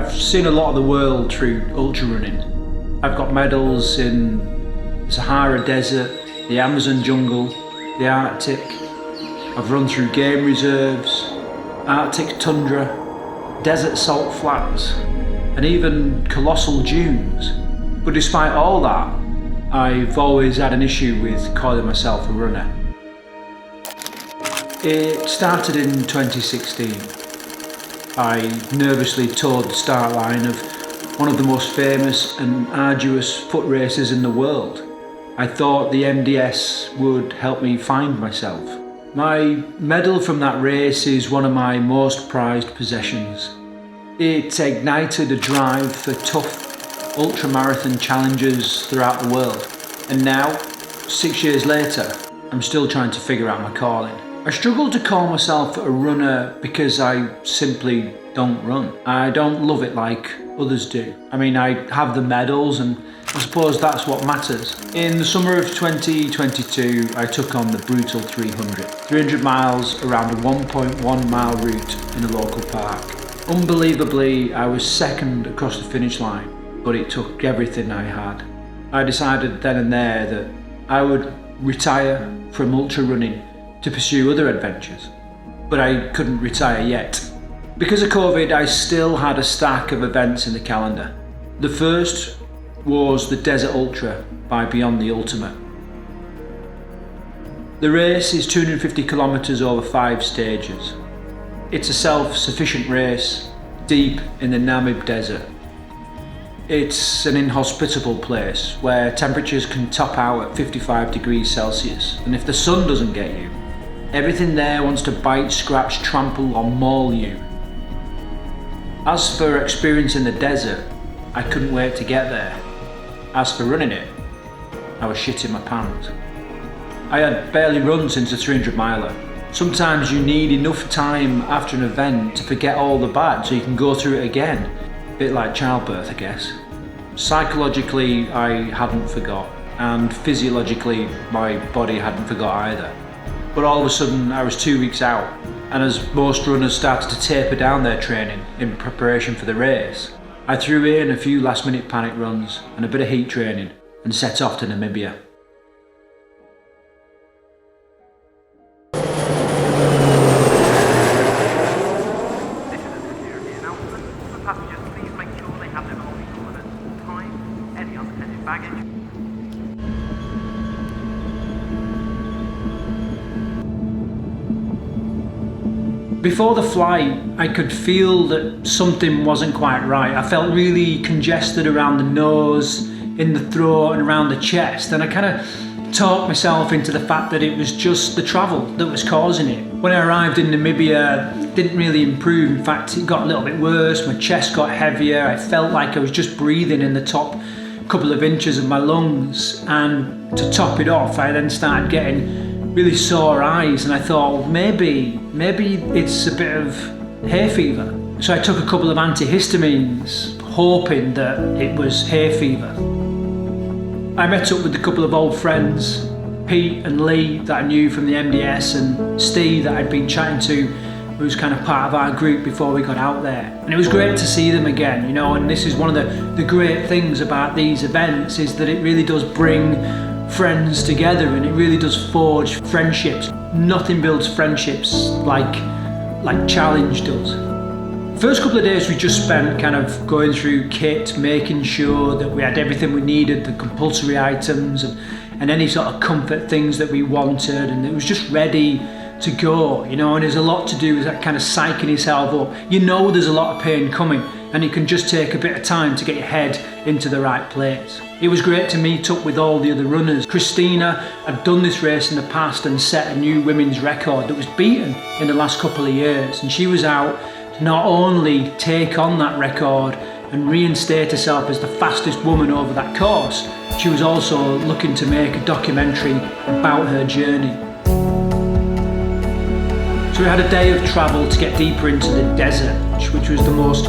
I've seen a lot of the world through ultra running. I've got medals in the Sahara Desert, the Amazon jungle, the Arctic. I've run through game reserves, Arctic tundra, desert salt flats, and even colossal dunes. But despite all that, I've always had an issue with calling myself a runner. It started in 2016. I nervously toured the start line of one of the most famous and arduous foot races in the world. I thought the MDS would help me find myself. My medal from that race is one of my most prized possessions. It ignited a drive for tough ultramarathon challenges throughout the world. And now, 6 years later, I'm still trying to figure out my calling. I struggle to call myself a runner because I simply don't run. I don't love it like others do. I mean, I have the medals and I suppose that's what matters. In the summer of 2022, I took on the brutal 300 miles around a 1.1 mile route in a local park. Unbelievably, I was second across the finish line, but it took everything I had. I decided then and there that I would retire from ultra running to pursue other adventures, but I couldn't retire yet. Because of COVID, I still had a stack of events in the calendar. The first was the Desert Ultra by Beyond the Ultimate. The race is 250 kilometres over 5 stages. It's a self-sufficient race deep in the Namib Desert. It's an inhospitable place where temperatures can top out at 55 degrees Celsius, and if the sun doesn't get you, everything there wants to bite, scratch, trample or maul you. As for experiencing the desert, I couldn't wait to get there. As for running it, I was shitting my pants. I had barely run since a 300 miler. Sometimes you need enough time after an event to forget all the bad so you can go through it again. A bit like childbirth, I guess. Psychologically, I hadn't forgot, and physiologically, my body hadn't forgot either. But all of a sudden, I was 2 weeks out, and as most runners started to taper down their training in preparation for the race, I threw in a few last-minute panic runs and a bit of heat training and set off to Namibia. Before the flight, I could feel that something wasn't quite right. I felt really congested around the nose, in the throat and around the chest, and I kind of talked myself into the fact that it was just the travel that was causing it. When I arrived in Namibia, it didn't really improve. In fact, it got a little bit worse. My chest got heavier. I felt like I was just breathing in the top couple of inches of my lungs, and to top it off, I then started getting really sore eyes, and I thought, well, maybe it's a bit of hay fever. So I took a couple of antihistamines, hoping that it was hay fever. I met up with a couple of old friends, Pete and Lee that I knew from the MDS, and Steve that I'd been chatting to, who was kind of part of our group before we got out there. And it was great to see them again, you know, and this is one of the great things about these events, is that it really does bring friends together, and it really does forge friendships. Nothing builds friendships like challenge does. First couple of days we just spent kind of going through kit, making sure that we had everything we needed, the compulsory items and any sort of comfort things that we wanted, and it was just ready to go, you know. And there's a lot to do with that kind of psyching yourself up. You know there's a lot of pain coming, and it can just take a bit of time to get your head into the right place. It was great to meet up with all the other runners. Christina had done this race in the past and set a new women's record that was beaten in the last couple of years, and she was out to not only take on that record and reinstate herself as the fastest woman over that course, she was also looking to make a documentary about her journey. So we had a day of travel to get deeper into the desert, which was the most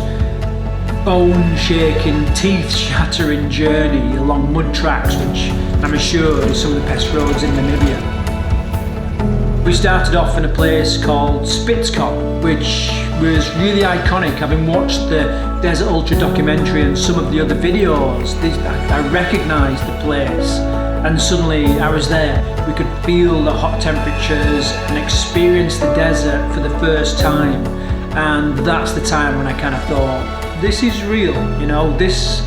bone-shaking, teeth-shattering journey along mud tracks, which I'm assured is some of the best roads in Namibia. We started off in a place called Spitzkop, which was really iconic. Having watched the Desert Ultra documentary and some of the other videos, I recognised the place, and suddenly I was there. We could feel the hot temperatures and experience the desert for the first time, and that's the time when I kind of thought, this is real, you know, this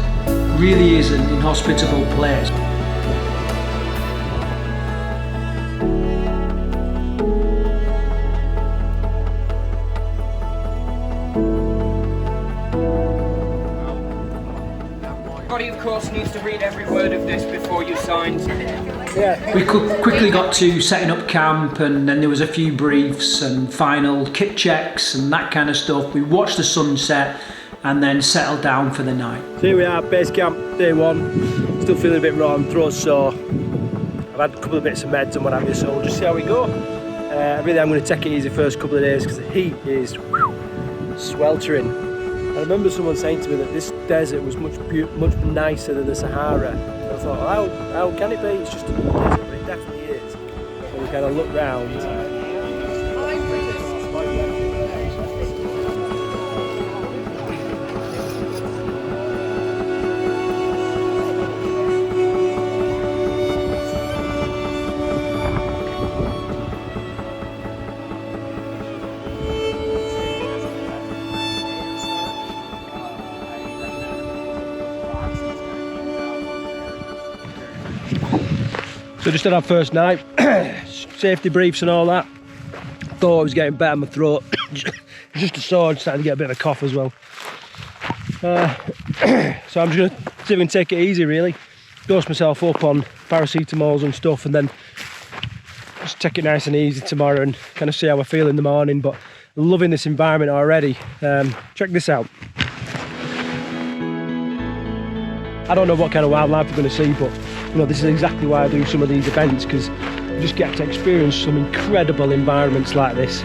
really is an inhospitable place. Everybody, of course, needs to read every word of this before you sign. Yeah. We quickly got to setting up camp, and then there was a few briefs and final kit checks and that kind of stuff. We watched the sunset and then settled down for the night. So here we are, base camp, day one. Still feeling a bit raw, throat sore. I've had a couple of bits of meds and what have you, so we'll just see how we go. Really, I'm going to take it easy first couple of days because the heat is sweltering. I remember someone saying to me that this desert was much nicer than the Sahara. And I thought, well, how can it be? It's just a desert, but it definitely is. So we kind of look round. So just had our first night, safety briefs and all that. Thought I was getting better in my throat. Just a sore, starting to get a bit of a cough as well. So I'm just going to see if I can take it easy really. Dose myself up on paracetamols and stuff, and then just take it nice and easy tomorrow and kind of see how I feel in the morning. But I'm loving this environment already. Check this out. I don't know what kind of wildlife we're going to see, but you know, this is exactly why I do some of these events, because you just get to experience some incredible environments like this.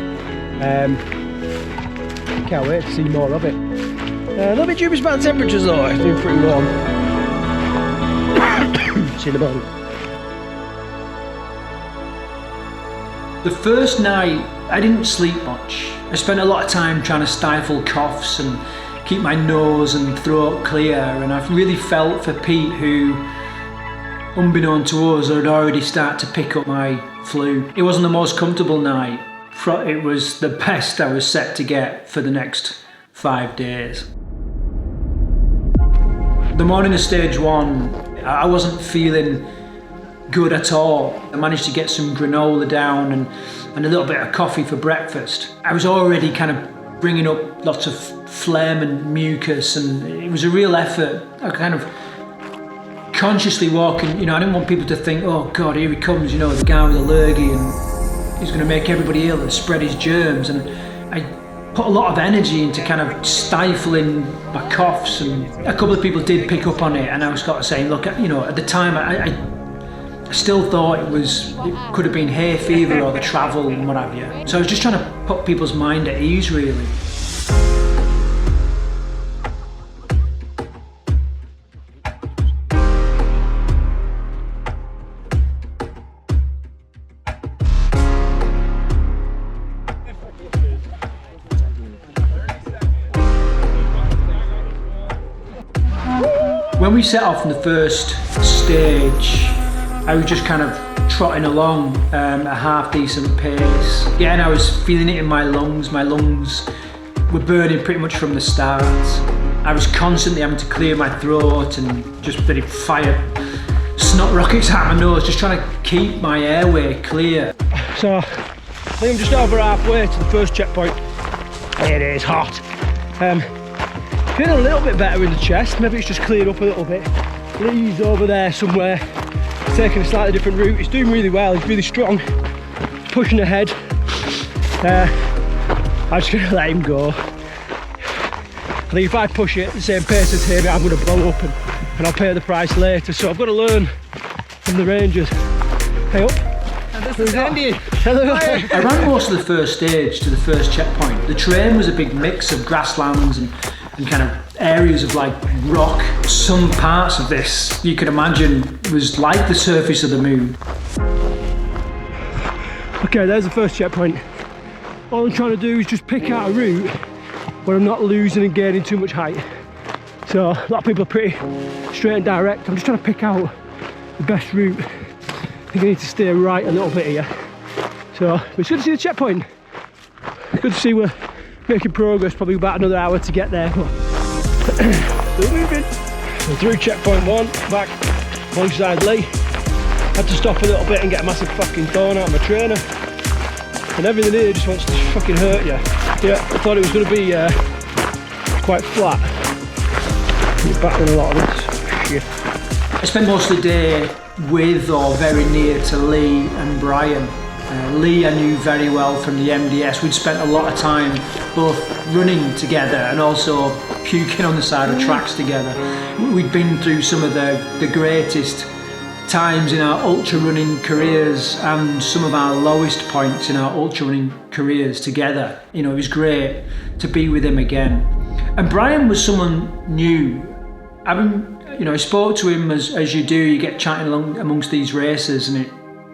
Can't wait to see more of it. A little bit dubious about the temperatures though, it's been pretty warm. See you in a moment. The first night, I didn't sleep much. I spent a lot of time trying to stifle coughs and keep my nose and throat clear, and I've really felt for Pete, who, unbeknown to us, had already started to pick up my flu. It wasn't the most comfortable night. It was the best I was set to get for the next 5 days. The morning of stage one, I wasn't feeling good at all. I managed to get some granola down and a little bit of coffee for breakfast. I was already kind of bringing up lots of phlegm and mucus, and it was a real effort. I kind of consciously walking, you know, I didn't want people to think, oh God, here he comes, you know, the guy with allergy, and he's going to make everybody ill and spread his germs. And I put a lot of energy into kind of stifling my coughs, and a couple of people did pick up on it, and I was kind of saying, look, you know, at the time I still thought it could have been hay fever or the travel and what have you. So I was just trying to put people's mind at ease really. When we set off in the first stage, I was just kind of trotting along a half decent pace. Again, I was feeling it in my lungs. My lungs were burning pretty much from the start. I was constantly having to clear my throat and just really fire snot rockets out my nose, just trying to keep my airway clear. So I think I'm just over halfway to the first checkpoint. It is hot. Feeling a little bit better in the chest. Maybe it's just cleared up a little bit. Lee's over there somewhere, taking a slightly different route. He's doing really well, he's really strong, pushing ahead. I'm just gonna let him go. I think if I push it at the same pace as him, I'm gonna blow up and I'll pay the price later. So I've got to learn from the Rangers. Hey up. And this is Andy. I ran most of the first stage to the first checkpoint. The terrain was a big mix of grasslands and kind of areas of like rock. Some parts of this, you could imagine, was like the surface of the moon. Okay, there's the first checkpoint. All I'm trying to do is just pick out a route where I'm not losing and gaining too much height. So a lot of people are pretty straight and direct. I'm just trying to pick out the best route. I think I need to stay right a little bit here. So it's good to see the checkpoint. Good to see we're making progress. Probably about another hour to get there. But still moving. So through checkpoint 1, back alongside Lee. Had to stop a little bit and get a massive fucking thorn out of my trainer. And everything here just wants to fucking hurt you. Yeah, I thought it was going to be quite flat. You're battling a lot of this shit. I spent most of the day with or very near to Lee and Brian. Lee I knew very well from the MDS. We'd spent a lot of time both running together and also puking on the side of tracks together. We'd been through some of the greatest times in our ultra running careers and some of our lowest points in our ultra running careers together. You know, it was great to be with him again. And Brian was someone new. I spoke to him as you do, you get chatting along amongst these races, and it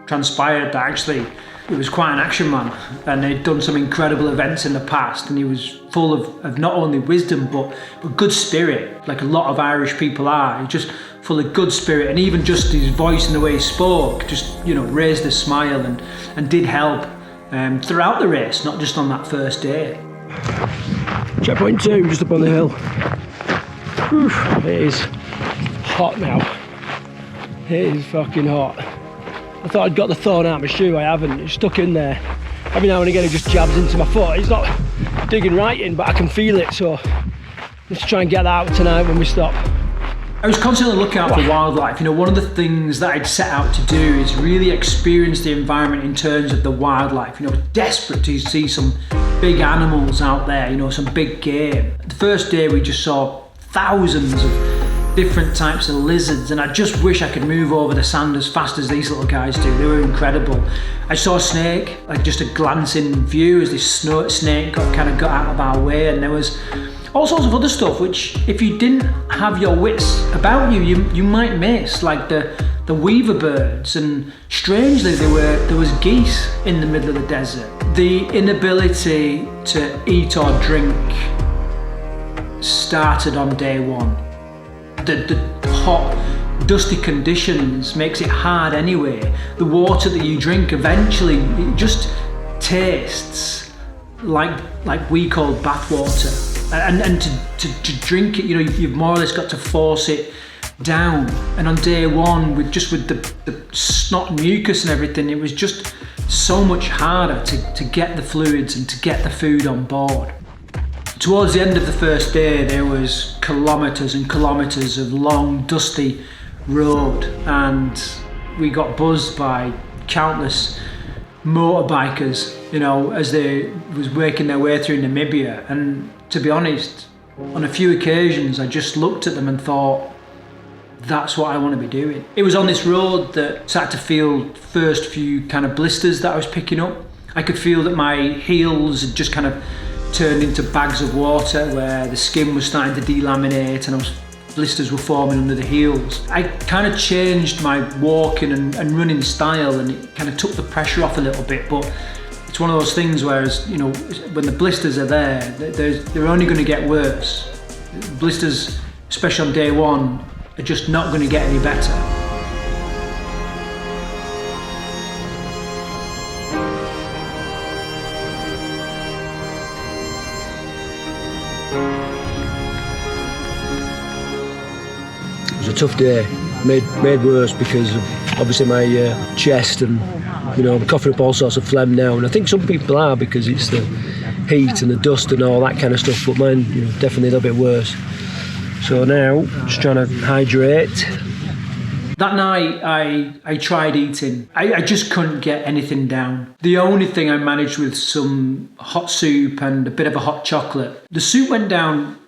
transpired that actually he was quite an action man and he'd done some incredible events in the past, and he was full of not only wisdom but good spirit, like a lot of Irish people are. He's just full of good spirit, and even just his voice and the way he spoke just, you know, raised a smile and did help throughout the race, not just on that first day. Checkpoint 2, just up on the hill. Oof, it is hot now. It is fucking hot. I thought I'd got the thorn out of my shoe, I haven't. It's stuck in there. Every now and again it just jabs into my foot. It's not digging right in, but I can feel it, so let's try and get that out tonight when we stop. I was constantly looking out for wildlife. You know, one of the things that I'd set out to do is really experience the environment in terms of the wildlife. You know, desperate to see some big animals out there, you know, some big game. The first day we just saw thousands of different types of lizards, and I just wish I could move over the sand as fast as these little guys do. They were incredible. I saw a snake, like just a glancing view as this snake got out of our way, and there was all sorts of other stuff which, if you didn't have your wits about you, you might miss, like the weaver birds, and strangely there was geese in the middle of the desert. The inability to eat or drink started on day 1. The hot, dusty conditions makes it hard anyway. The water that you drink eventually, it just tastes like we call bath water. And to drink it, you know, you've more or less got to force it down. And on day 1, with the snot and mucus and everything, it was just so much harder to get the fluids and to get the food on board. Towards the end of the first day, there was kilometres and kilometres of long, dusty road, and we got buzzed by countless motorbikers, you know, as they was working their way through Namibia. And to be honest, on a few occasions, I just looked at them and thought, that's what I want to be doing. It was on this road that I started to feel first few kind of blisters that I was picking up. I could feel that my heels had just kind of turned into bags of water, where the skin was starting to delaminate and blisters were forming under the heels. I kind of changed my walking and running style, and it kind of took the pressure off a little bit, but it's one of those things whereas, you know, when the blisters are there, they're only going to get worse. Blisters, especially on day 1, are just not going to get any better. It was a tough day, made worse because of obviously my chest, and you know, I'm coughing up all sorts of phlegm now, and I think some people are because it's the heat and the dust and all that kind of stuff, but mine, you know, definitely a little bit worse. So now, just trying to hydrate. That night I tried eating. I just couldn't get anything down. The only thing I managed with some hot soup and a bit of a hot chocolate. The soup went down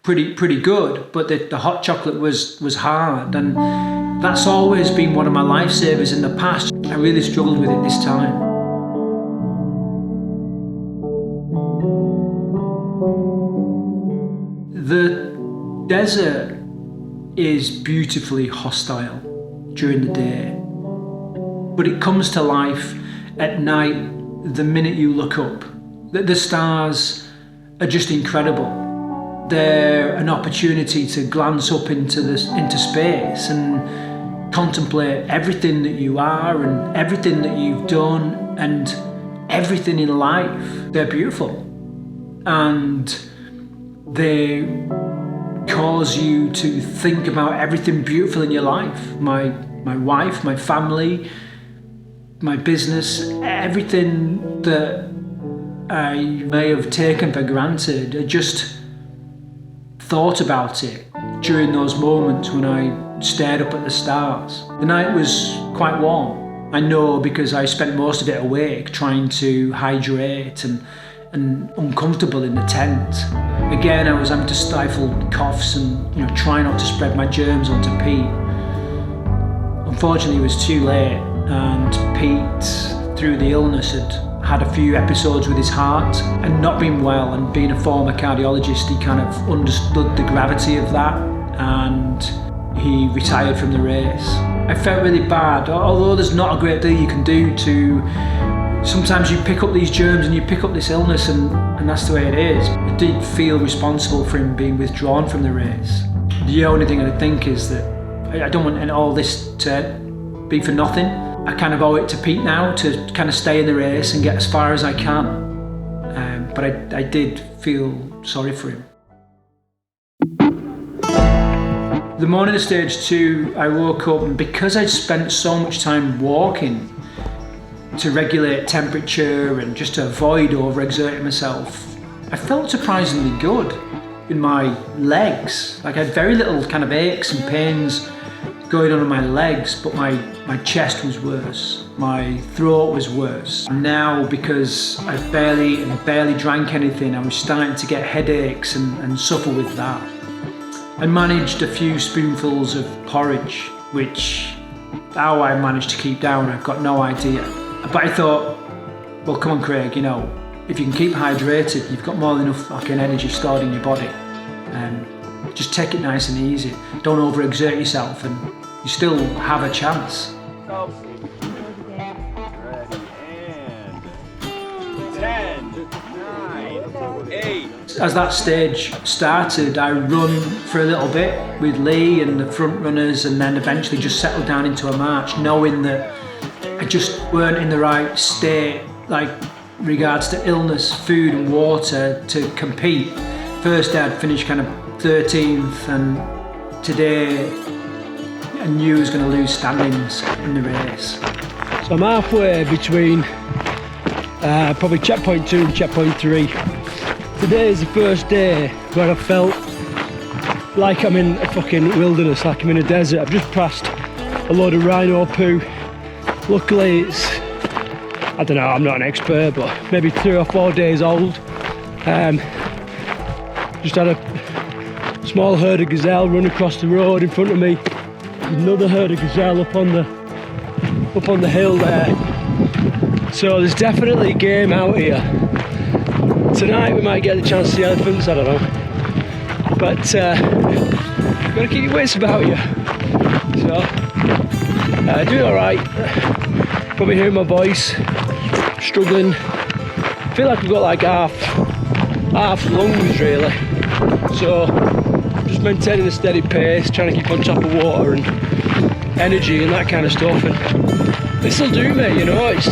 pretty good, but the hot chocolate was hard, and that's always been one of my lifesavers in the past. I really struggled with it this time. The desert is beautifully hostile during the day, but it comes to life at night, the minute you look up, the stars are just incredible. They're an opportunity to glance up into space and contemplate everything that you are and everything that you've done and everything in life. They're beautiful, and they cause you to think about everything beautiful in your life. My wife, my family, my business, everything that I may have taken for granted. I just thought about it during those moments when I stared up at the stars. The night was quite warm. I know because I spent most of it awake trying to hydrate and uncomfortable in the tent. Again, I was having to stifle coughs and try not to spread my germs onto Pete. Unfortunately, it was too late, and Pete, through the illness, had a few episodes with his heart, and not being well and being a former cardiologist, he kind of understood the gravity of that, and he retired from the race. I felt really bad, although there's not a great deal you can do to. Sometimes you pick up these germs and you pick up this illness, and that's the way it is. I did feel responsible for him being withdrawn from the race. The only thing I think is that I don't want all this to be for nothing. I kind of owe it to Pete now to kind of stay in the race and get as far as I can. But I did feel sorry for him. The morning of stage 2, I woke up, and because I'd spent so much time walking to regulate temperature and just to avoid overexerting myself, I felt surprisingly good in my legs. Like I had very little kind of aches and pains going on in my legs, but my chest was worse, my throat was worse. And now, because I barely drank anything, I was starting to get headaches and suffer with that. I managed a few spoonfuls of porridge, which how I managed to keep down, I've got no idea. But I thought, well, come on, Craig, if you can keep hydrated, you've got more than enough fucking energy stored in your body. Just take it nice and easy. Don't overexert yourself, and you still have a chance. As that stage started, I run for a little bit with Lee and the front runners, and then eventually just settled down into a march, knowing that I just weren't in the right state, like regards to illness, food and water, to compete. First day I'd finished kind of 13th, and today I knew I was going to lose standings in the race. So I'm halfway between probably checkpoint 2 and checkpoint 3. Today is the first day where I felt like I'm in a fucking wilderness, like I'm in a desert. I've just passed a load of rhino poo. Luckily it's, I don't know, I'm not an expert, but maybe 3 or 4 days old. Just had a small herd of gazelle run across the road in front of me. Another herd of gazelle up on the hill there. So there's definitely game out here. Tonight we might get the chance to see elephants, I don't know. But you've got to keep your wits about you. So doing alright. Probably hearing my voice, struggling. I feel like I've got like half lungs really. So just maintaining a steady pace, trying to keep on top of water and energy and that kind of stuff. And this'll do me, it's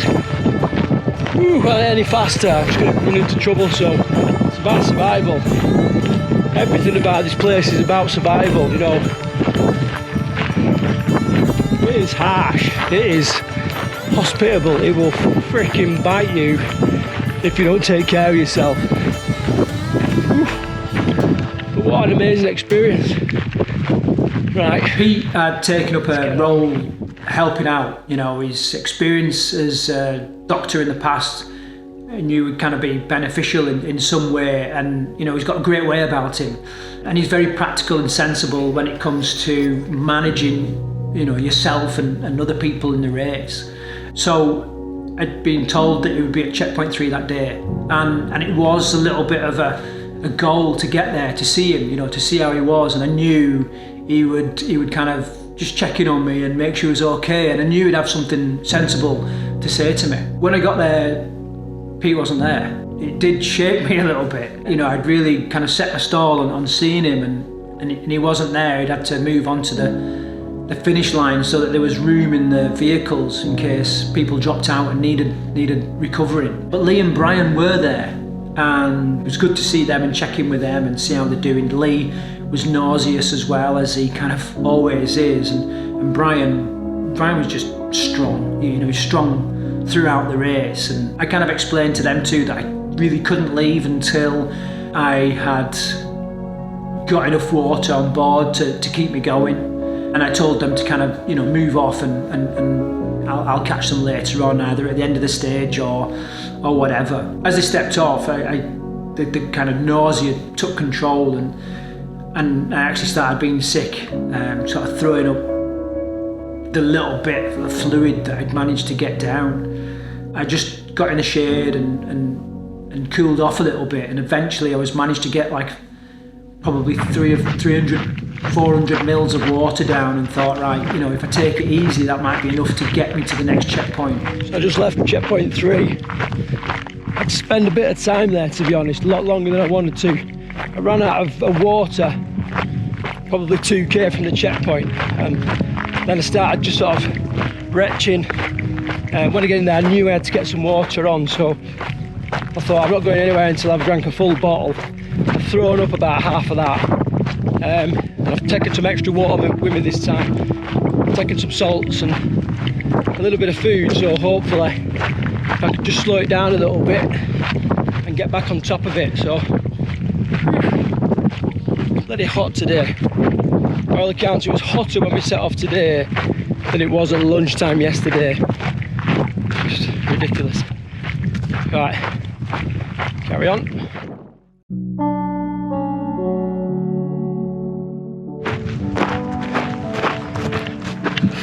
any faster, I'm just going to run into trouble. So it's about survival. Everything about this place is about survival, It is harsh, it is hospitable, it will freaking bite you if you don't take care of yourself. But what an amazing experience. Right. Pete had taken up a role helping out, his experience as a doctor in the past, I knew would kind of be beneficial in some way, and he's got a great way about him, and he's very practical and sensible when it comes to managing yourself and other people in the race. So I'd been told that it would be at checkpoint 3 that day, and it was a little bit of a goal to get there, to see him, to see how he was, and I knew he would kind of just checking on me and make sure he was okay, and I knew he'd have something sensible to say to me. When I got there, Pete wasn't there. It did shake me a little bit. You know, I'd really kind of set my stall on seeing him, and he wasn't there. He'd had to move on to the finish line so that there was room in the vehicles in case people dropped out and needed recovering. But Lee and Brian were there, and it was good to see them and check in with them and see how they're doing. Lee was nauseous as well, as he kind of always is, and Brian was just strong. You know, he's strong throughout the race, and I kind of explained to them too that I really couldn't leave until I had got enough water on board to keep me going, and I told them to kind of, you know, move off and I'll catch them later on, either at the end of the stage or whatever. As they stepped off, the kind of nausea took control, and I actually started being sick, sort of throwing up the little bit of fluid that I'd managed to get down. I just got in the shade and cooled off a little bit, and eventually I managed to get like probably 400 mils of water down, and thought, right, you know, if I take it easy, that might be enough to get me to the next checkpoint. So I just left checkpoint 3. I had to spend a bit of time there, to be honest, a lot longer than I wanted to. I ran out of water probably 2k from the checkpoint, and then I started just sort of retching. When I get in there, I knew I had to get some water on, so I thought, I'm not going anywhere until I've drank a full bottle. I've thrown up about half of that, and I've taken some extra water with me this time. I've taken some salts and a little bit of food, so hopefully if I could just slow it down a little bit and get back on top of it. So bloody hot today. By all accounts, it was hotter when we set off today than it was at lunchtime yesterday. Just ridiculous. Right, carry on.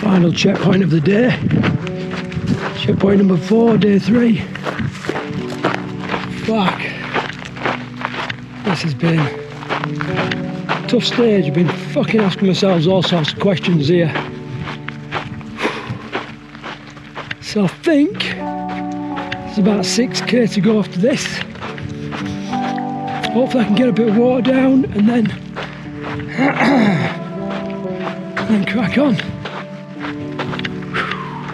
Final checkpoint of the day. Checkpoint number 4, day 3. Fuck. This has been a tough stage. I've been fucking asking myself all sorts of questions here. So I think there's about 6k to go after this. Hopefully I can get a bit of water down and then crack on.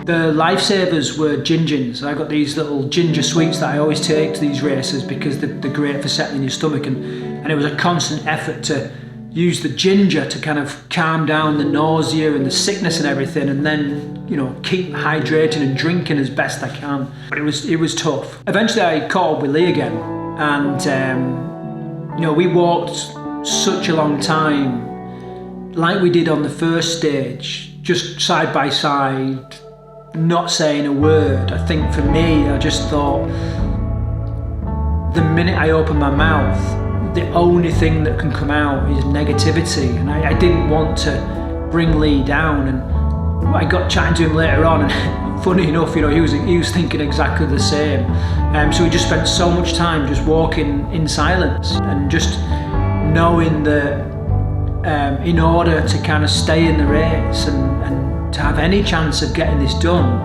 The lifesavers were gingins. I got these little ginger sweets that I always take to these races because they're great for settling your stomach, and it was a constant effort to use the ginger to kind of calm down the nausea and the sickness and everything, and then, you know, keep hydrating and drinking as best I can. But it was tough. Eventually I caught up with Lee again, and you know, we walked such a long time, like we did on the first stage, just side by side, not saying a word. I think for me, I just thought, the minute I open my mouth, the only thing that can come out is negativity, and I didn't want to bring Lee down. And I got chatting to him later on, and funny enough, you know, he was thinking exactly the same. So we just spent so much time just walking in silence, and just knowing that in order to kind of stay in the race and to have any chance of getting this done,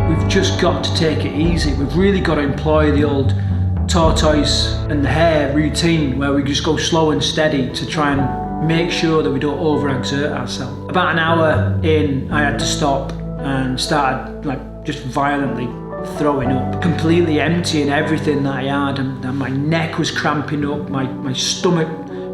we've just got to take it easy. We've really got to employ the old tortoise and the hare routine, where we just go slow and steady to try and make sure that we don't overexert ourselves. About an hour in, I had to stop and started like just violently throwing up, completely emptying everything that I had, and my neck was cramping up, my stomach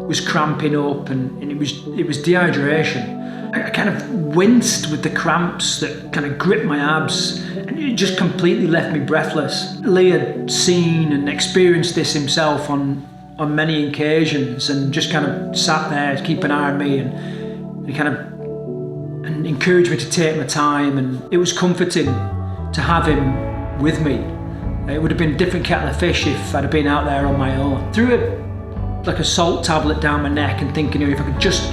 was cramping up, and it was dehydration. I kind of winced with the cramps that kind of gripped my abs, and it just completely left me breathless. Lee had seen and experienced this himself on many occasions, and just kind of sat there to keep an eye on me, and he kind of encouraged me to take my time, and it was comforting to have him with me. It would have been a different kettle of fish if I'd have been out there on my own. Threw like a salt tablet down my neck and thinking, you know, if I could just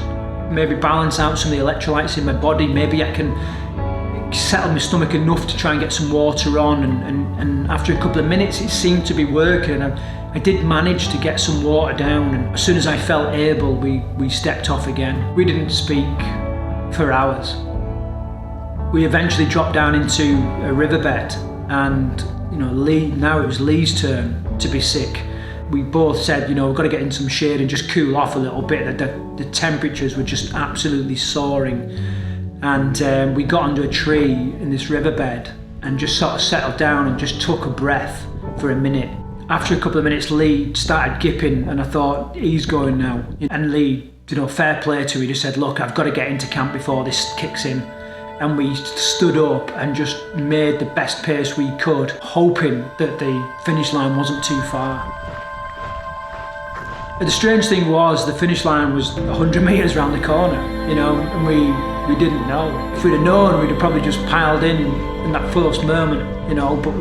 maybe balance out some of the electrolytes in my body, maybe I can settle my stomach enough to try and get some water on, and after a couple of minutes it seemed to be working, and I did manage to get some water down, and as soon as I felt able, we stepped off again. We didn't speak for hours. We eventually dropped down into a riverbed, and now it was Lee's turn to be sick. We both said, we've got to get in some shade and just cool off a little bit. The temperatures were just absolutely soaring. And we got under a tree in this riverbed and just sort of settled down and just took a breath for a minute. After a couple of minutes, Lee started gipping, and I thought, he's going now. And Lee, fair play to him, he just said, look, I've got to get into camp before this kicks in. And we stood up and just made the best pace we could, hoping that the finish line wasn't too far. But the strange thing was, the finish line was 100 metres round the corner, and we didn't know. If we'd have known, we'd have probably just piled in that first moment, but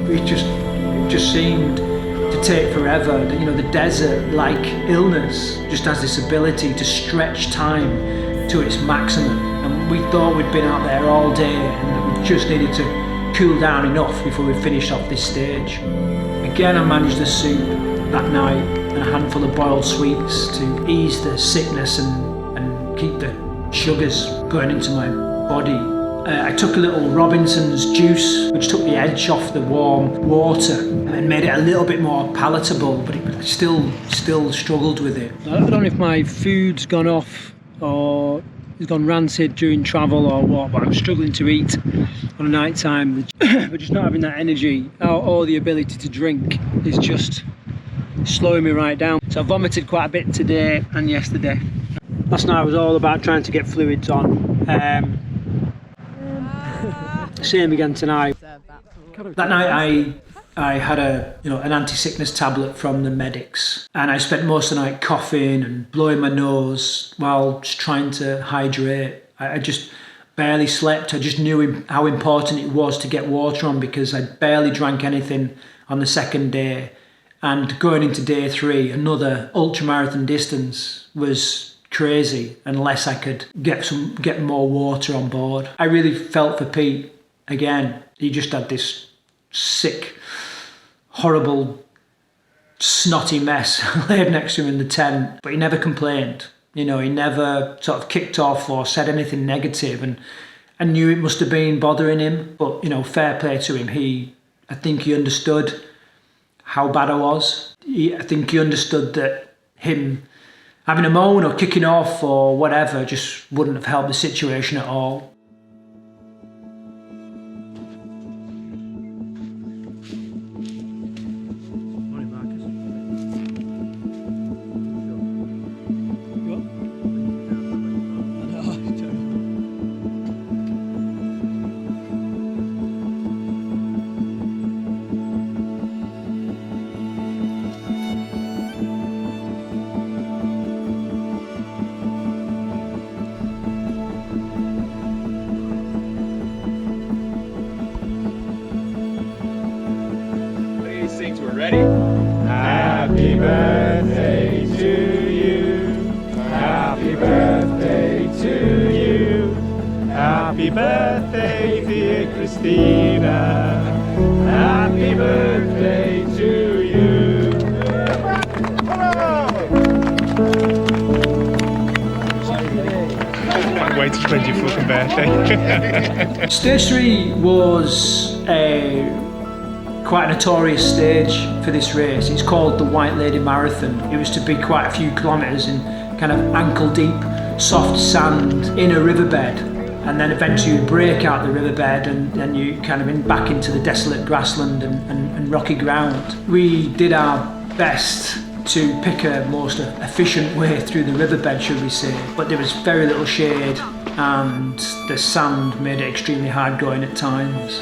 it just seemed to take forever. The desert, like illness, just has this ability to stretch time to its maximum. And we thought we'd been out there all day and that we just needed to cool down enough before we finished off this stage. Again, I managed the soup that night and a handful of boiled sweets to ease the sickness and keep the sugars going into my body. I took a little Robinson's juice, which took the edge off the warm water and made it a little bit more palatable, but I still struggled with it. I don't know if my food's gone off or it's gone rancid during travel or what, but I'm struggling to eat on a night time. But just not having that energy or the ability to drink is just slowing me right down. So I vomited quite a bit today and yesterday. Last night was all about trying to get fluids on. Same again tonight. That night I had an anti-sickness tablet from the medics, and I spent most of the night coughing and blowing my nose while just trying to hydrate. I just barely slept. I just knew how important it was to get water on, because I barely drank anything on the second day. And going into day 3, another ultramarathon distance was crazy unless I could get more water on board. I really felt for Pete again. He just had this sick, horrible, snotty mess laid next to him in the tent, but he never complained. He never sort of kicked off or said anything negative, and I knew it must have been bothering him, but fair play to him. I think he understood how bad I was. I think he understood that him having a moan or kicking off or whatever just wouldn't have helped the situation at all. Ready? Happy birthday to you. Happy birthday to you. Happy birthday, dear Christina. Happy birthday to you. Can't wait to spend your fucking birthday. Stage 3 was quite a notorious stage for this race. It's called the White Lady Marathon. It was to be quite a few kilometres in kind of ankle deep soft sand in a riverbed, and then eventually you break out the riverbed and you kind of back into the desolate grassland and rocky ground. We did our best to pick a most efficient way through the riverbed, should we say, but there was very little shade and the sand made it extremely hard going at times.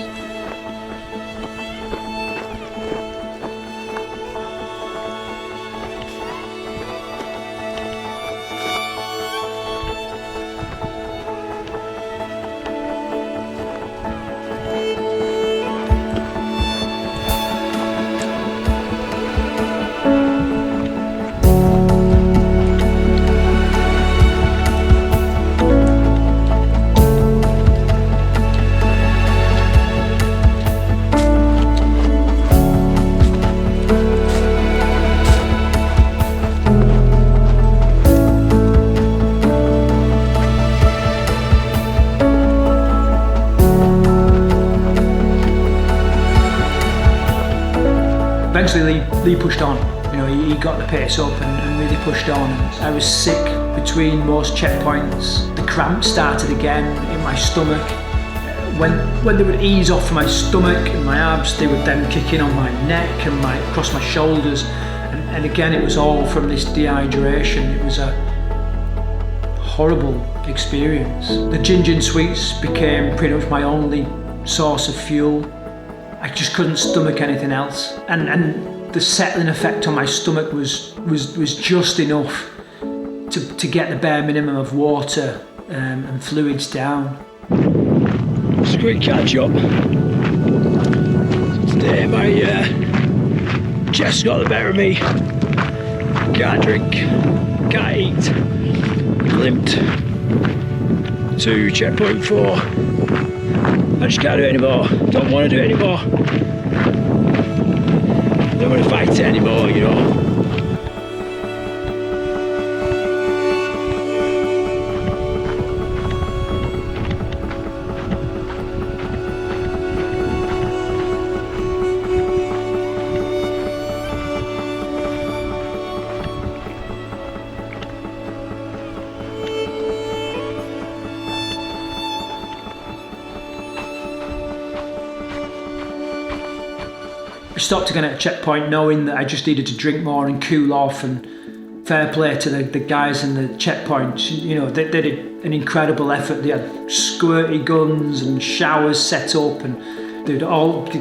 eventually Lee pushed on. You know, he got the pace up and really pushed on. I was sick between most checkpoints. The cramps started again in my stomach. When they would ease off from my stomach and my abs, they would then kick in on my neck and across my shoulders. And again, it was all from this dehydration. It was a horrible experience. The gin sweets became pretty much my only source of fuel. I just couldn't stomach anything else. And the settling effect on my stomach was just enough to get the bare minimum of water and fluids down. Just a quick catch up. Today my chest got the better of me. Can't drink, can't eat. Limped to checkpoint 4. I just can't do it anymore. Don't want to do it anymore. Don't want to fight it anymore, you know. I stopped again at a checkpoint knowing that I just needed to drink more and cool off, and fair play to the guys in the checkpoints. You know, they did an incredible effort. They had squirty guns and showers set up, and they'd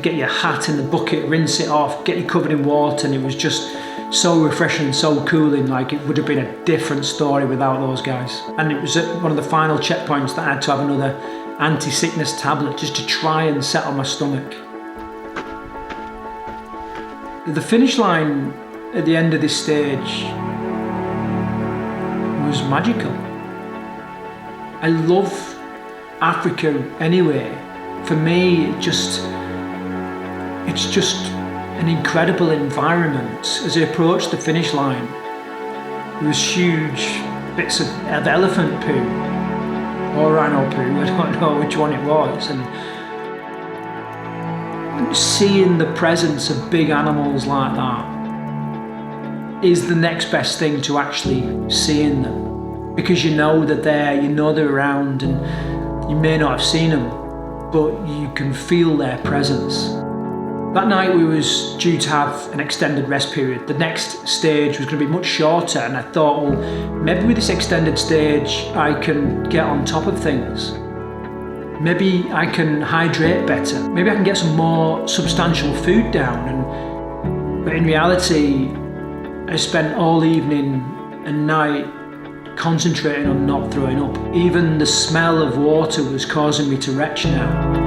get your hat in the bucket, rinse it off, get you covered in water, and it was just so refreshing, so cooling. Like, it would have been a different story without those guys. And it was at one of the final checkpoints that I had to have another anti-sickness tablet just to try and settle my stomach. The finish line at the end of this stage was magical. I love Africa anyway. For me, it's just an incredible environment. As I approached the finish line, there was huge bits of elephant poo or rhino poo, I don't know which one it was, and seeing the presence of big animals like that is the next best thing to actually seeing them, because you know they're there, you know they're around, and you may not have seen them, but you can feel their presence. That night we was due to have an extended rest period. The next stage was going to be much shorter, and I thought, well, maybe with this extended stage I can get on top of things. Maybe I can hydrate better. Maybe I can get some more substantial food down. But in reality, I spent all evening and night concentrating on not throwing up. Even the smell of water was causing me to retch now.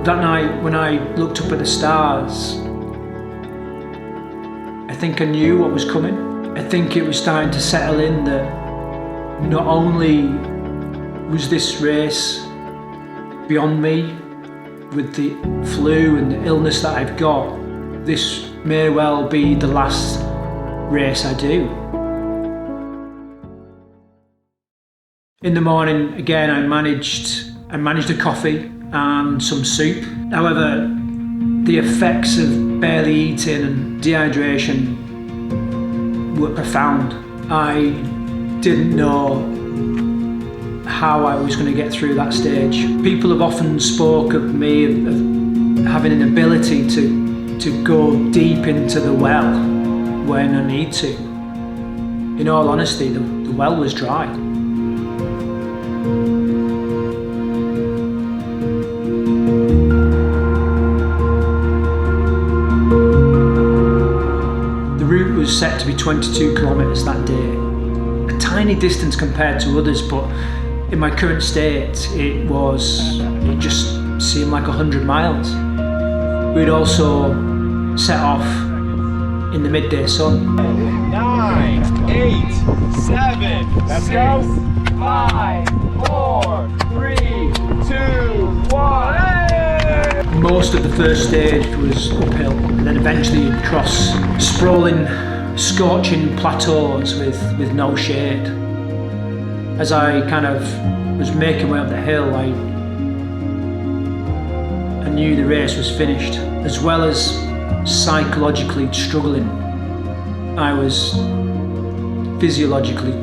That night, when I looked up at the stars, I think I knew what was coming. I think it was starting to settle in that not only was this race beyond me with the flu and the illness that I've got, this may well be the last race I do. In the morning, again, I managed a coffee and some soup. However, the effects of barely eating and dehydration were profound. I didn't know how I was going to get through that stage. People have often spoke of me of having an ability to go deep into the well when I need to. In all honesty, the well was dry. Was set to be 22 kilometres that day. A tiny distance compared to others, but in my current state, it just seemed like 100 miles. We'd also set off in the midday sun. 9, 8, 7, let's go. 5, 4, 3, 2, 1. Hey! Most of the first stage was uphill, and then eventually you'd cross sprawling scorching plateaus with no shade. As I kind of was making my way up the hill, I knew the race was finished. As well as psychologically struggling, I was physiologically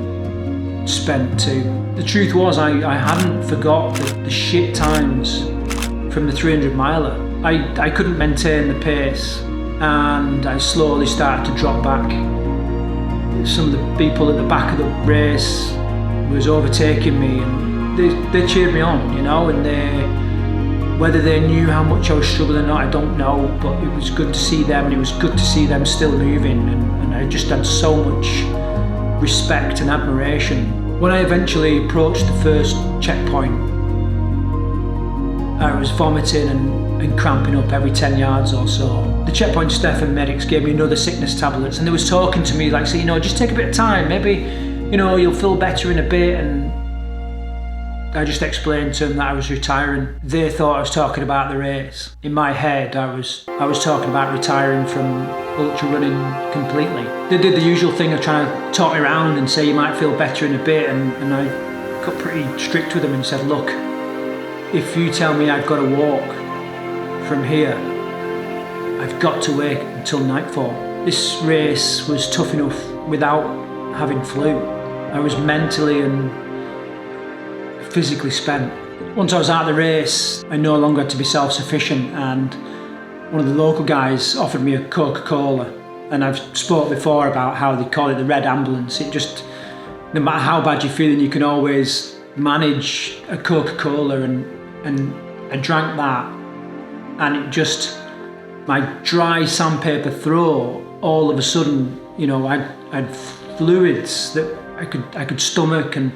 spent too. The truth was, I hadn't forgot the shit times from the 300 miler. I couldn't maintain the pace, and I slowly started to drop back. Some of the people at the back of the race was overtaking me, and they cheered me on, you know, and whether they knew how much I was struggling or not, I don't know, but it was good to see them, and it was good to see them still moving, and I just had so much respect and admiration. When I eventually approached the first checkpoint, I was vomiting and cramping up every 10 yards or so. The checkpoint staff and medics gave me another sickness tablets, and they was talking to me like, so, you know, just take a bit of time, maybe, you know, you'll feel better in a bit. And I just explained to them that I was retiring. They thought I was talking about the race. In my head, I was talking about retiring from ultra running completely. They did the usual thing of trying to talk me around and say you might feel better in a bit, and I got pretty strict with them and said, look, if you tell me I've got to walk from here, I've got to wait until nightfall. This race was tough enough without having flu. I was mentally and physically spent. Once I was out of the race, I no longer had to be self-sufficient, and one of the local guys offered me a Coca-Cola, and I've spoke before about how they call it the red ambulance. It just, no matter how bad you're feeling, you can always manage a Coca-Cola, and I drank that, and it just, my dry sandpaper throat, all of a sudden, you know, I had fluids that I could stomach, and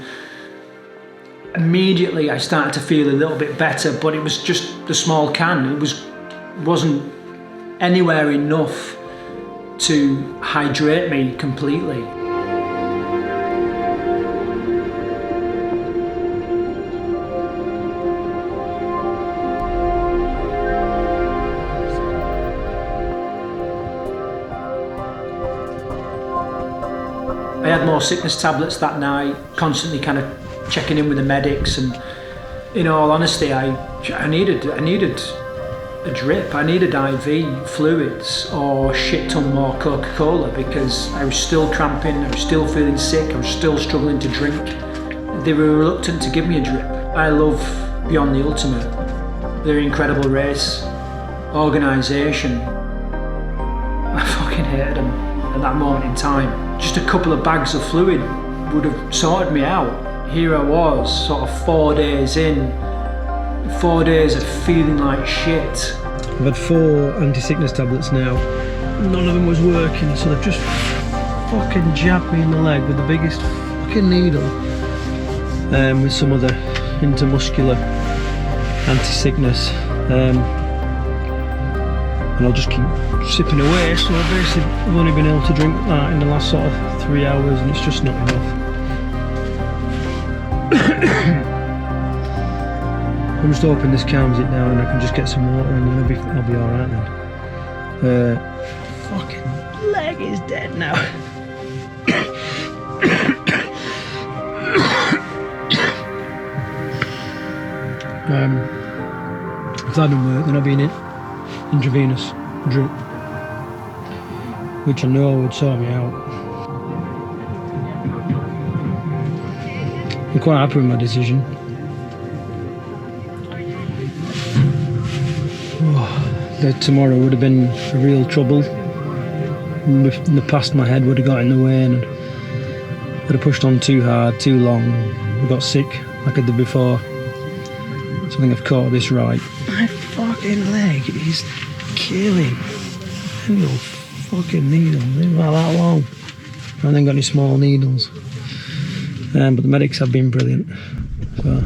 immediately I started to feel a little bit better, but it was just a small can. It wasn't anywhere enough to hydrate me completely. I had more sickness tablets that night, constantly kind of checking in with the medics, and in all honesty, I needed a drip. I needed IV fluids or shit ton more Coca-Cola, because I was still cramping, I was still feeling sick, I was still struggling to drink. They were reluctant to give me a drip. I love Beyond the Ultimate. They're an incredible race, organisation. I fucking hated them at that moment in time. Just a couple of bags of fluid would have sorted me out. Here I was, sort of 4 days in, 4 days of feeling like shit. I've had 4 anti-sickness tablets now. None of them was working, so they've just fucking jabbed me in the leg with the biggest fucking needle, with some other intermuscular anti-sickness, and I'll just keep sipping away. So I've only been able to drink that in the last sort of 3 hours, and it's just not enough. I'm just hoping this calms it down and I can just get some water, and maybe I'll be alright then. Fucking leg is dead now. If that didn't work, then I'll be in it intravenous drip, which I know would sort me out. I'm quite happy with my decision. That tomorrow would have been a real trouble. In the past, my head would have got in the way, and I'd have pushed on too hard, too long. I got sick like I did before. So I think I've caught this right. My fucking leg is killing. Little fucking needles, they're about that long. I haven't got any small needles. But the medics have been brilliant. So.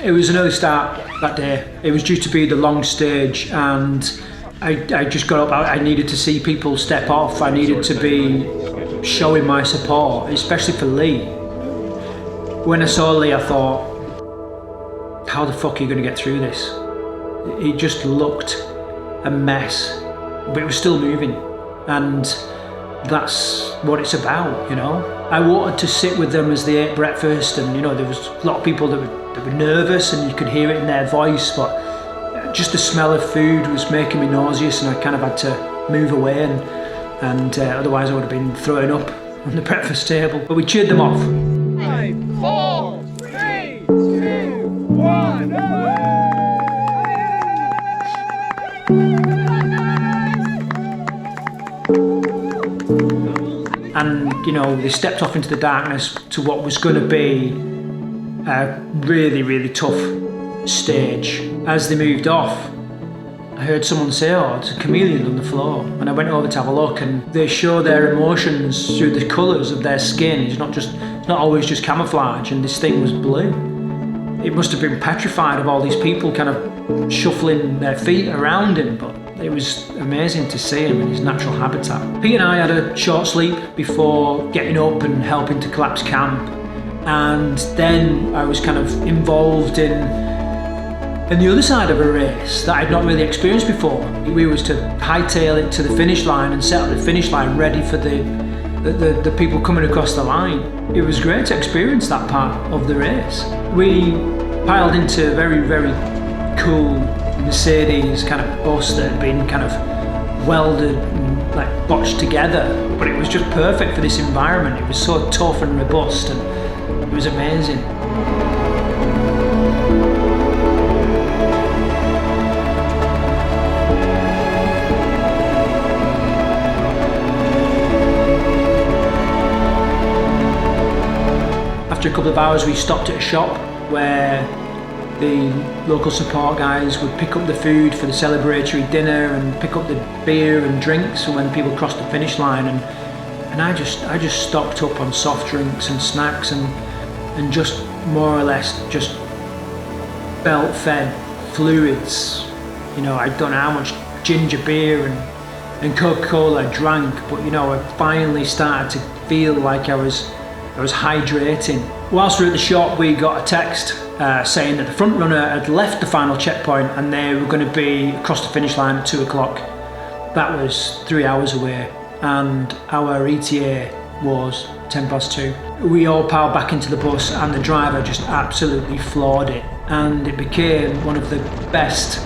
It was an early start that day. It was due to be the long stage, and I just got up. I needed to see people step off. I needed to be showing my support, especially for Lee. When I saw Lee, I thought, how the fuck are you going to get through this? It just looked a mess, but it was still moving, and that's what it's about, you know. I wanted to sit with them as they ate breakfast, and you know, there was a lot of people that were nervous, and you could hear it in their voice, but just the smell of food was making me nauseous, and I kind of had to move away, and otherwise I would have been throwing up on the breakfast table. But we cheered them off. 5, 4, 3, 2, 1. And you know, they stepped off into the darkness to what was going to be a really, really tough stage. As they moved off, I heard someone say, "Oh, it's a chameleon on the floor." And I went over to have a look, and they show their emotions through the colours of their skin. It's not always just camouflage, and this thing was blue. It must have been petrified of all these people kind of shuffling their feet around him, but it was amazing to see him in his natural habitat. Pete and I had a short sleep before getting up and helping to collapse camp, and then I was kind of involved in the other side of a race that I'd not really experienced before. We was to hightail it to the finish line and set up the finish line ready for the people coming across the line. It was great to experience that part of the race. We piled into a very, very cool Mercedes kind of bus that had been kind of welded and like botched together, but it was just perfect for this environment. It was so tough and robust, and it was amazing. After a couple of hours, we stopped at a shop where the local support guys would pick up the food for the celebratory dinner and pick up the beer and drinks for when people crossed the finish line, and I just stocked up on soft drinks and snacks and just more or less just belt fed fluids. You know, I don't know how much ginger beer and Coca-Cola I drank, but you know, I finally started to feel like I was hydrating. Whilst we were at the shop, we got a text saying that the front runner had left the final checkpoint and they were going to be across the finish line at 2 o'clock. That was 3 hours away, and our ETA was 2:10. We all piled back into the bus, and the driver just absolutely floored it, and it became one of the best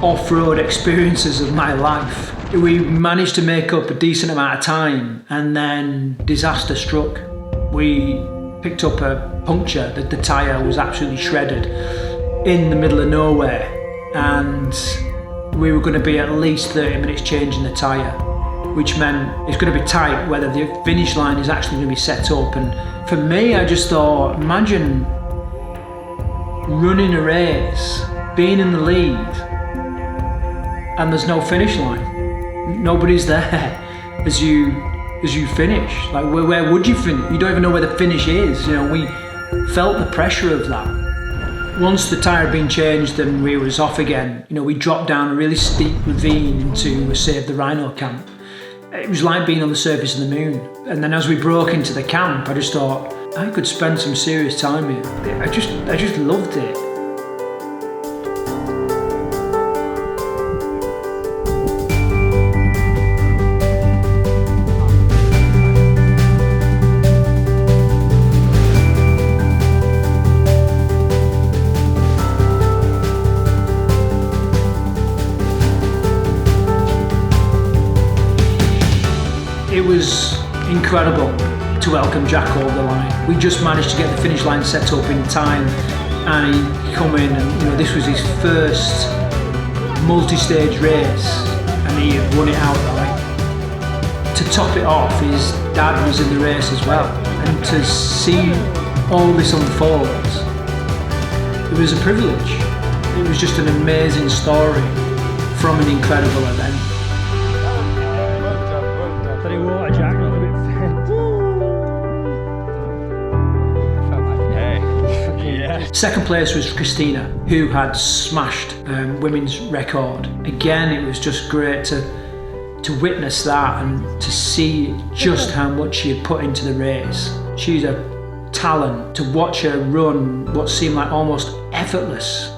off-road experiences of my life. We managed to make up a decent amount of time, and then disaster struck. We picked up a puncture, that the tyre was absolutely shredded in the middle of nowhere, and we were going to be at least 30 minutes changing the tyre, which meant it's going to be tight whether the finish line is actually going to be set up. And for me, I just thought, imagine running a race, being in the lead, and there's no finish line. Nobody's there as you finish. Like, where would you finish? You don't even know where the finish is. You know, we felt the pressure of that. Once the tyre had been changed and we was off again, you know, we dropped down a really steep ravine into Save the Rhino camp. It was like being on the surface of the moon. And then as we broke into the camp, I just thought, I could spend some serious time here. I just loved it. It was incredible to welcome Jack over the line. We just managed to get the finish line set up in time, and he come in, and you know, this was his first multi-stage race, and he had won it outright. To top it off, his dad was in the race as well, and to see all this unfold, it was a privilege. It was just an amazing story from an incredible event. Second place was Christina, who had smashed women's record. Again, it was just great to witness that and to see just how much she had put into the race. She's a talent, to watch her run what seemed like almost effortless,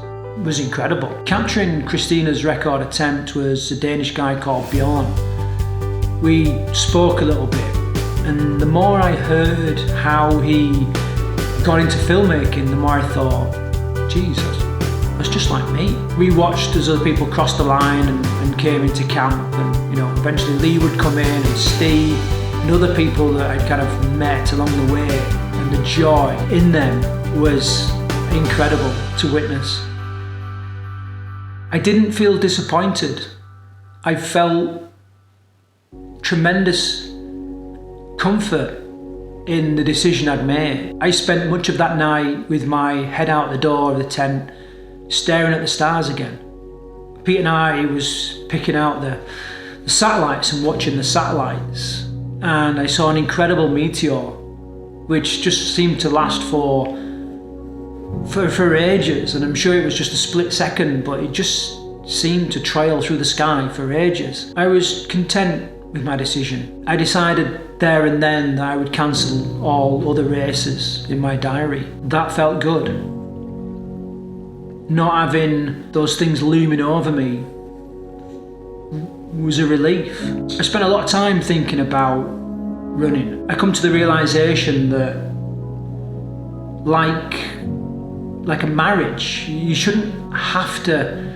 was incredible. Capturing Christina's record attempt was a Danish guy called Bjorn. We spoke a little bit, and the more I heard how he got into filmmaking, the more I thought, Jesus, that's just like me. We watched as other people crossed the line and came into camp, and eventually Lee would come in, and Steve, and other people that I'd kind of met along the way, and the joy in them was incredible to witness. I didn't feel disappointed. I felt tremendous comfort in the decision I'd made. I spent much of that night with my head out the door of the tent, staring at the stars again. Pete and I was picking out the satellites and watching the satellites, and I saw an incredible meteor which just seemed to last for ages, and I'm sure it was just a split second, but it just seemed to trail through the sky for ages. I was content with my decision. I decided there and then that I would cancel all other races in my diary. That felt good. Not having those things looming over me was a relief. I spent a lot of time thinking about running. I come to the realization that like a marriage, you shouldn't have to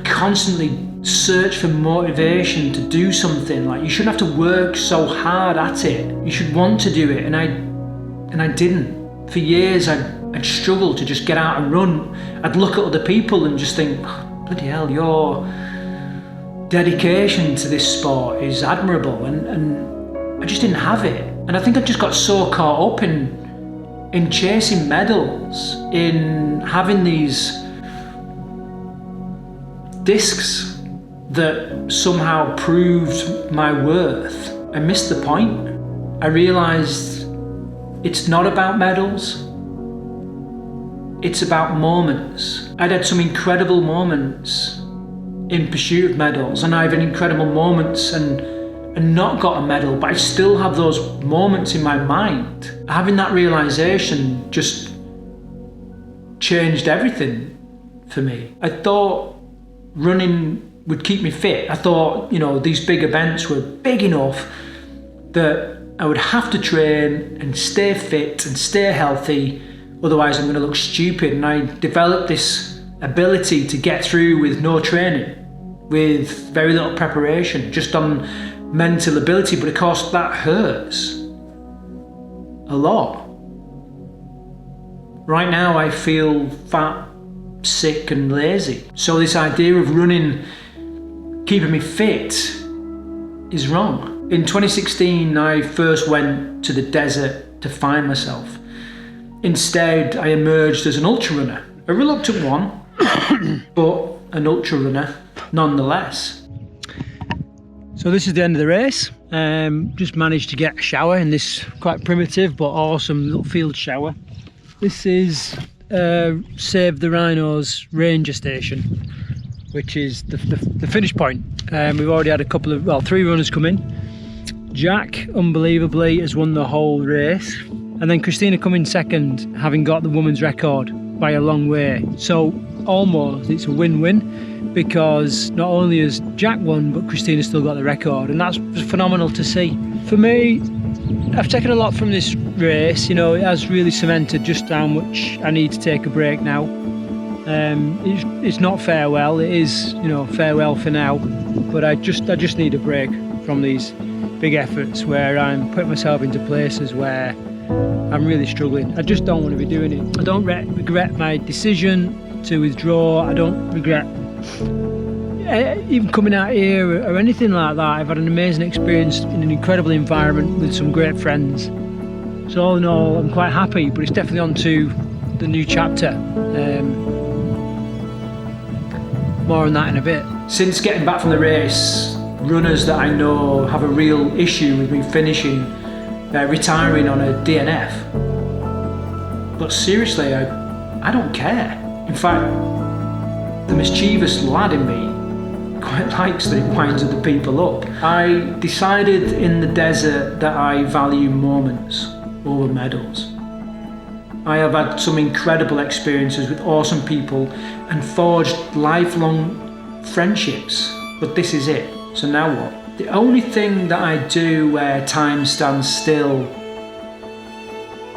constantly search for motivation to do something. Like, you shouldn't have to work so hard at it. You should want to do it, and I didn't. For years I'd struggled to just get out and run. I'd look at other people and just think, bloody hell, your dedication to this sport is admirable, and I just didn't have it. And I think I just got so caught up in chasing medals, in having these discs that somehow proved my worth. I missed the point. I realised it's not about medals, it's about moments. I'd had some incredible moments in pursuit of medals, and I've had incredible moments and not got a medal, but I still have those moments in my mind. Having that realisation just changed everything for me. I thought running would keep me fit. I thought, these big events were big enough that I would have to train and stay fit and stay healthy, otherwise I'm going to look stupid. And I developed this ability to get through with no training, with very little preparation, just on mental ability. But of course that hurts a lot. Right now I feel fat, sick and lazy. So this idea of running keeping me fit is wrong. In 2016 I first went to the desert to find myself. Instead I emerged as an ultra runner. A reluctant one, but an ultra runner nonetheless. So this is the end of the race. Just managed to get a shower in this quite primitive but awesome little field shower. This is Save the Rhinos Ranger Station, which is the finish point. We've already had three runners come in. Jack, unbelievably, has won the whole race. And then Christina come in second, having got the women's record by a long way. So almost it's a win-win, because not only has Jack won, but Christina's still got the record, and that's phenomenal to see. For me, I've taken a lot from this race. It has really cemented just how much I need to take a break now. It's not farewell, it is farewell for now, but I just need a break from these big efforts where I'm putting myself into places where I'm really struggling. I just don't want to be doing it. I don't regret my decision to withdraw. I don't regret even coming out here or anything like that. I've had an amazing experience in an incredible environment with some great friends. So all in all, I'm quite happy, but it's definitely on to the new chapter. More on that in a bit. Since getting back from the race, runners that I know have a real issue with me finishing, retiring on a DNF. But seriously, I don't care. In fact, the mischievous lad in me quite likes that it winds other people up. I decided in the desert that I value moments. over medals. I have had some incredible experiences with awesome people and forged lifelong friendships, but this is it. So now what? The only thing that I do where time stands still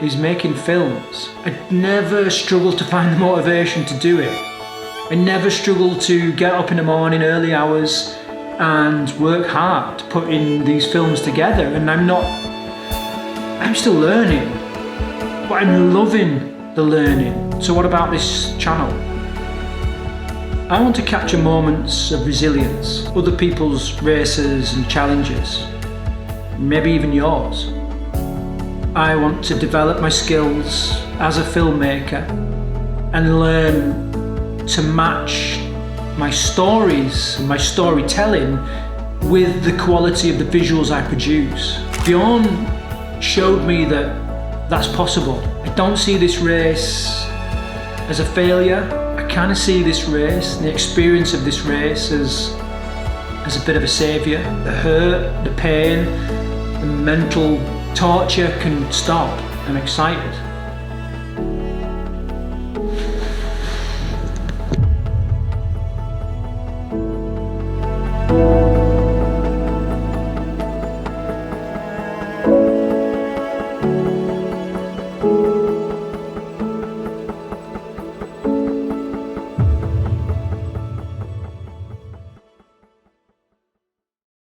is making films. I never struggle to find the motivation to do it. I never struggle to get up in the morning, early hours, and work hard to put in these films together. And I'm still learning, but I'm loving the learning. So what about this channel? I want to capture moments of resilience, other people's races and challenges, maybe even yours. I want to develop my skills as a filmmaker and learn to match my stories and my storytelling with the quality of the visuals I produce. Bjorn showed me that that's possible. I don't see this race as a failure. I kind of see this race, the experience of this race, as a bit of a saviour. The hurt, the pain, the mental torture can stop. I'm excited.